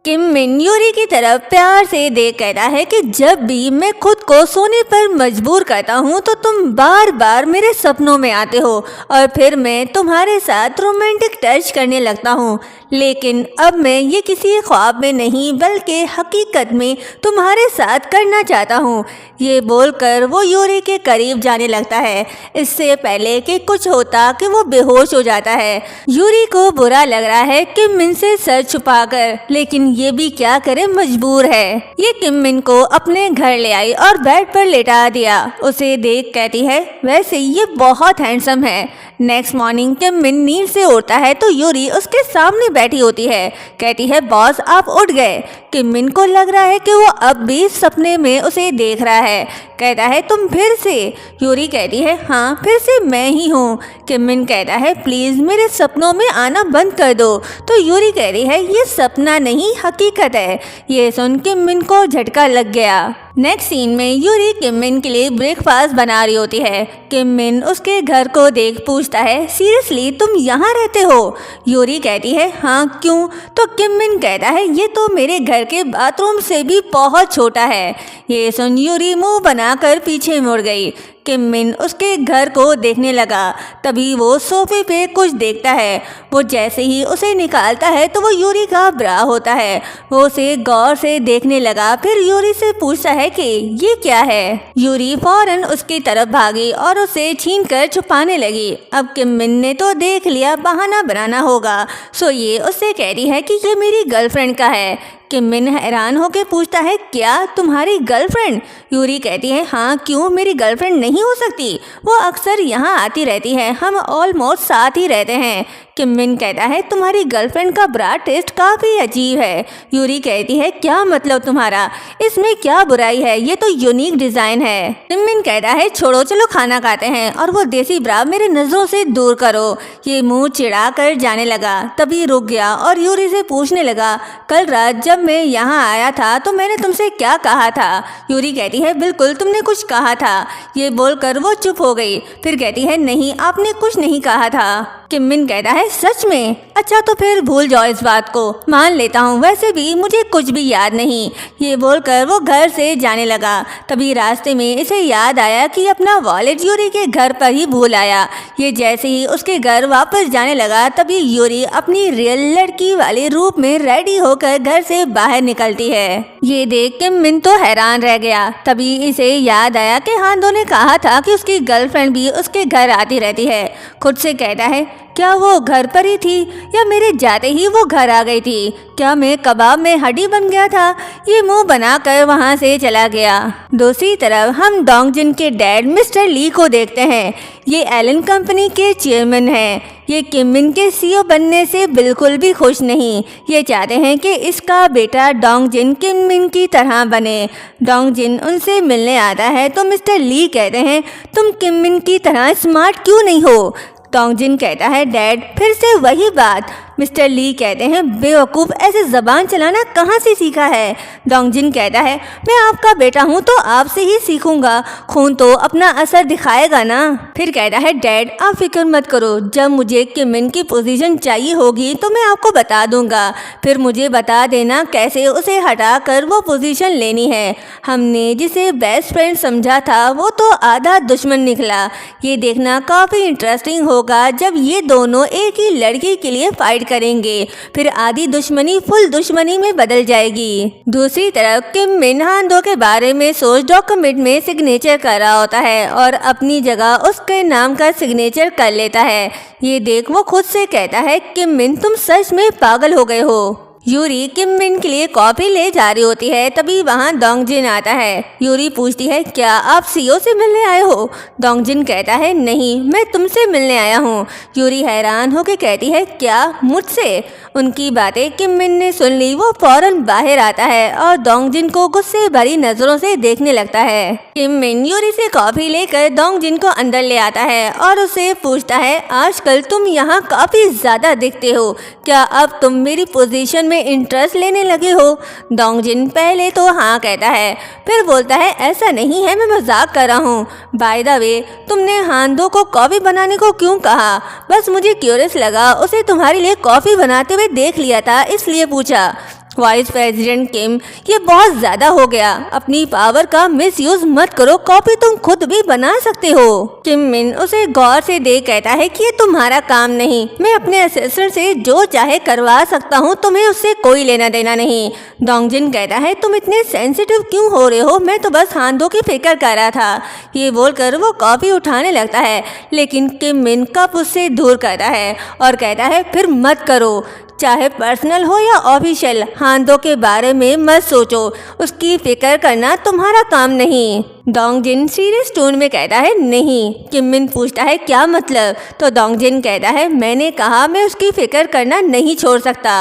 किम मिन यूरी की तरफ प्यार से देख कहता है कि जब भी मैं खुद को सोने पर मजबूर करता हूँ तो तुम बार बार मेरे सपनों में आते हो और फिर मैं तुम्हारे साथ रोमांटिक टच करने लगता हूँ, लेकिन अब मैं ये किसी ख्वाब में नहीं बल्कि हकीकत में तुम्हारे साथ करना चाहता हूँ। ये बोलकर वो यूरी के करीब जाने लगता है। इससे पहले कि कुछ होता कि वो बेहोश हो जाता है। यूरी को बुरा लग रहा है किम मिन से सर छुपाकर, लेकिन ये भी क्या करे, मजबूर है। ये किम मिन को अपने घर ले आई और बेड पर लेटा दिया। उसे देख कहती है वैसे ये बहुत हैंडसम है। नेक्स्ट मॉर्निंग किम मिन नींद से उठता है तो यूरी उसके सामने बैठी होती है। कहती है बॉस आप उठ गए। किम मिन को लग रहा है कि वो अब भी सपने में उसे देख रहा है। कहता है तुम फिर से? यूरी कहती है हाँ फिर से मैं ही हूँ। किम मिन कहता है प्लीज़ मेरे सपनों में आना बंद कर दो। तो यूरी कह रही है ये सपना नहीं हकीकत है। ये सुन किम मिन को झटका लग गया। नेक्स्ट सीन में यूरी किम मिन के लिए ब्रेकफास्ट बना रही होती है। किम मिन उसके घर को देख पूछता है सीरियसली तुम यहाँ रहते हो? यूरी कहती है हाँ क्यों? तो किम मिन कहता है ये तो मेरे घर के बाथरूम से भी बहुत छोटा है। ये सुन यूरी मुंह बनाकर पीछे मुड़ गई। किम मिन उसके घर को देखने लगा। तभी वो सोफे पे कुछ देखता है। वो जैसे ही उसे निकालता है तो वो यूरी का ब्रा होता है। वो उसे गौर से देखने लगा, फिर यूरी से पूछता है कि ये क्या है। यूरी फौरन उसकी तरफ भागी और उसे छीनकर छुपाने लगी। अब किम मिन ने तो देख लिया बहाना बनाना होगा, सो ये उससे कह रही है कि ये मेरी गर्लफ्रेंड का है। किम मिन हैरान होकर पूछता है क्या तुम्हारी गर्लफ्रेंड? यूरी कहती है हाँ क्यों, मेरी गर्लफ्रेंड नहीं हो सकती? वो अक्सर यहाँ आती रहती है, हम ऑलमोस्ट साथ ही रहते हैं। किम मिन कहता है तुम्हारी गर्लफ्रेंड का ब्रा टेस्ट काफ़ी अजीब है। यूरी कहती है क्या मतलब तुम्हारा? इसमें क्या बुराई है, ये तो यूनिक डिज़ाइन है। किम मिन कहता है छोड़ो चलो खाना खाते हैं और वो देसी ब्रा मेरे नज़रों से दूर करो। ये मुंह चिढ़ा कर जाने लगा। तभी रुक गया और यूरी से पूछने लगा कल रात जब मैं यहाँ आया था तो मैंने तुमसे क्या कहा था? यूरी कहती है बिल्कुल तुमने कुछ कहा था। ये बोलकर वो चुप हो गई। फिर कहती है नहीं आपने कुछ नहीं कहा था। किम मिन कहता है सच में? अच्छा तो फिर भूल जाओ इस बात को, मान लेता हूँ, वैसे भी मुझे कुछ भी याद नहीं। ये बोलकर वो घर से जाने लगा। तभी रास्ते में इसे याद आया कि अपना वॉलेट यूरी के घर पर ही भूल आया। ये जैसे ही उसके घर वापस जाने लगा तभी यूरी अपनी रियल लड़की वाले रूप में रेडी होकर घर से बाहर निकलती है। ये देख किम मिन तो हैरान रह गया। तभी इसे याद आया कि हांदो ने कहा था कि उसकी गर्लफ्रेंड भी उसके घर आती रहती है। खुद से कहता है क्या वो घर पर ही थी या मेरे जाते ही वो घर आ गई थी? क्या मैं कबाब में हड्डी बन गया था? ये मुंह बनाकर वहाँ से चला गया। दूसरी तरफ हम डोंगजिन के डैड मिस्टर ली को देखते हैं। ये एलन कंपनी के चेयरमैन हैं। ये किम मिन के सीईओ बनने से बिल्कुल भी खुश नहीं। ये चाहते हैं कि इसका बेटा डोंगजिन किम मिन की तरह बने। डोंगजिन उनसे मिलने आता है तो मिस्टर ली कहते हैं तुम किम मिन की तरह स्मार्ट क्यों नहीं हो? डोंगजिन कहता है डैड फिर से वही बात। मिस्टर ली कहते हैं बेवकूफ़, ऐसे ज़बान चलाना कहाँ से सीखा है? डोंगजिन कहता है मैं आपका बेटा हूँ तो आपसे ही सीखूंगा, खून तो अपना असर दिखाएगा ना। फिर कहता है डैड आप फिक्र मत करो, जब मुझे किम मिन की पोजीशन चाहिए होगी तो मैं आपको बता दूंगा, फिर मुझे बता देना कैसे उसे हटा कर वो पोजीशन लेनी है। हमने जिसे बेस्ट फ्रेंड समझा था वो तो आधा दुश्मन निकला। ये देखना काफ़ी इंटरेस्टिंग होगा जब ये दोनों एक ही लड़की के लिए फाइट करेंगे, फिर आधी दुश्मनी फुल दुश्मनी में बदल जाएगी। दूसरी तरफ किम मिन हांदो के बारे में सोच डॉक्यूमेंट में सिग्नेचर कर रहा होता है और अपनी जगह उसके नाम का सिग्नेचर कर लेता है। ये देख वो खुद से कहता है किम मिन तुम सच में पागल हो गए हो। यूरी किम मिन के लिए कॉफी ले जा रही होती है। तभी वहाँ डोंगजिन आता है। यूरी पूछती है क्या आप सीईओ से मिलने आए हो? डोंगजिन कहता है नहीं मैं तुमसे मिलने आया हूँ। यूरी हैरान होकर कहती है क्या मुझसे? उनकी बातें किम मिन ने सुन ली। वो फौरन बाहर आता है और डोंगजिन को गुस्से भरी नजरों से देखने लगता है। किम मिन यूरी से कॉफी लेकर डोंगजिन को अंदर ले आता है और उसे पूछता है आजकल तुम यहाँ काफी ज्यादा दिखते हो, क्या अब तुम मेरी पोजीशन में इंटरेस्ट लेने लगे हो? डोंगजिन पहले तो हाँ कहता है, फिर बोलता है ऐसा नहीं है, मैं मजाक कर रहा हूँ। बाय द वे तुमने हांदो को कॉफी बनाने को क्यों कहा? बस मुझे क्यूरियस लगा, उसे तुम्हारे लिए कॉफी बनाते हुए देख लिया था इसलिए पूछा। वाइस प्रेसिडेंट किम, ये बहुत ज़्यादा हो गया। अपनी पावर का मिसयूज मत करो, कॉपी तुम खुद भी बना सकते हो। किम मिन उसे गौर से देख कहता है कि ये तुम्हारा काम नहीं। मैं अपने असिस्टेंट से जो चाहे करवा सकता हूँ, तुम्हें उससे कोई लेना देना नहीं। डोंगजिन कहता है तुम इतने सेंसिटिव क्यों हो रहे हो, मैं तो बस हाथों की फिक्र कर रहा था। ये बोलकर वो कॉपी उठाने लगता है, लेकिन किम मिन कप उससे दूर करता है और कहता है फिर मत करो, चाहे पर्सनल हो या ऑफिशियल, हाथों के बारे में मत सोचो, उसकी फिक्र करना तुम्हारा काम नहीं। डोंगजिन सीरियस टोन में कहता है नहीं। किम मिन पूछता है क्या मतलब, तो डोंगजिन कहता है मैंने कहा मैं उसकी फिक्र करना नहीं छोड़ सकता।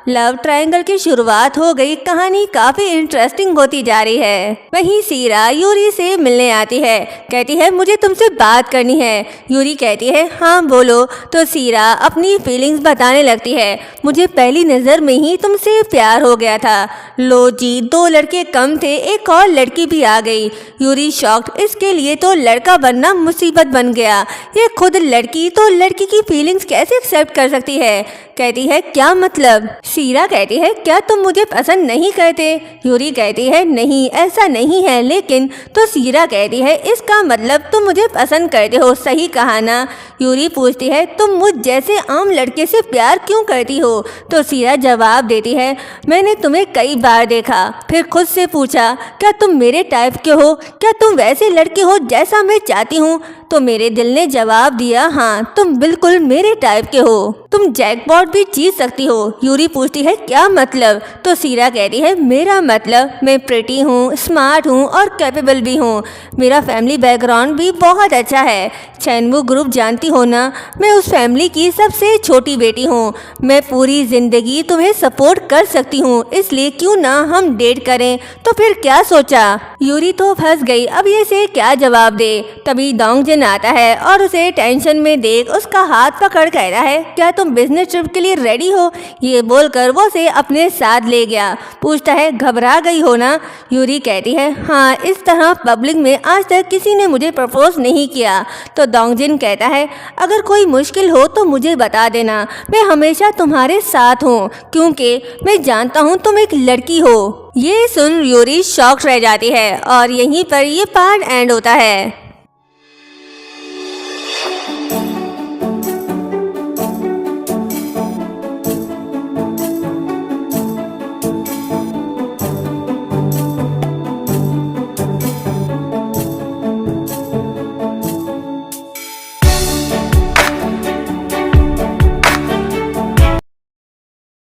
लव ट्रायंगल की शुरुआत हो गई, कहानी काफी इंटरेस्टिंग होती जा रही है। वहीं सीरा यूरी से मिलने आती है, कहती है मुझे तुमसे बात करनी है। यूरी कहती है हाँ बोलो। तो सीरा अपनी फीलिंग्स बताने लगती है, मुझे पहली नज़र में ही तुमसे प्यार हो गया था। लो जी, 2 लड़के कम थे, एक और लड़की भी आ गई। यूरी शॉक्ड, इसके लिए तो लड़का बनना मुसीबत बन गया। ये खुद लड़की तो लड़की की फीलिंग्स कैसे एक्सेप्ट कर सकती है। कहती है क्या मतलब। सीरा कहती है क्या तुम मुझे पसंद नहीं करते। यूरी कहती है नहीं ऐसा नहीं है, लेकिन तो सीरा कहती है इसका मतलब तुम मुझे पसंद करते हो, सही कहा ना। यूरी पूछती है तुम मुझ जैसे आम लड़के से प्यार क्यों करती हो। तो सीरा जवाब देती है मैंने तुम्हें कई बार देखा, फिर खुद से पूछा क्या तुम मेरे टाइप के हो, क्या तुम वैसे लड़के हो जैसा मैं चाहती हूँ। तो मेरे दिल ने जवाब दिया हाँ तुम बिल्कुल मेरे टाइप के हो, तुम जैकपॉट भी जीत सकती हो। यूरी पूछती है क्या मतलब। तो सीरा कहती है मेरा मतलब मैं प्रिटी हूँ, स्मार्ट हूँ और कैपेबल भी हूँ। मेरा फैमिली बैकग्राउंड भी बहुत अच्छा है। चैनवू ग्रुप जानती हो ना, मैं उस फैमिली की सबसे छोटी बेटी हूँ। मैं पूरी जिंदगी तुम्हें सपोर्ट कर सकती हूँ, इसलिए क्यों ना हम डेट करें। तो फिर क्या सोचा। यूरी तो फंस गई, अब ये से क्या जवाब दे। तभी डोंगजिन आता है और उसे टेंशन में देख उसका हाथ पकड़ कहता है क्या तुम बिजनेस ट्रिप के लिए रेडी हो। ये बोलकर वो उसे अपने साथ ले गया। पूछता है घबरा गई हो ना। यूरी कहती है हाँ, इस तरह पब्लिक में आज तक किसी ने मुझे प्रपोज नहीं किया। तो डोंगजिन कहता है अगर कोई मुश्किल हो तो मुझे बता देना, मैं हमेशा तुम्हारे साथ हूँ, क्योंकि मैं जानता हूँ तुम एक लड़की हो। ये सुन यूरी शॉक्ड रह जाती है और यहीं पर ये पार्ट एंड होता है।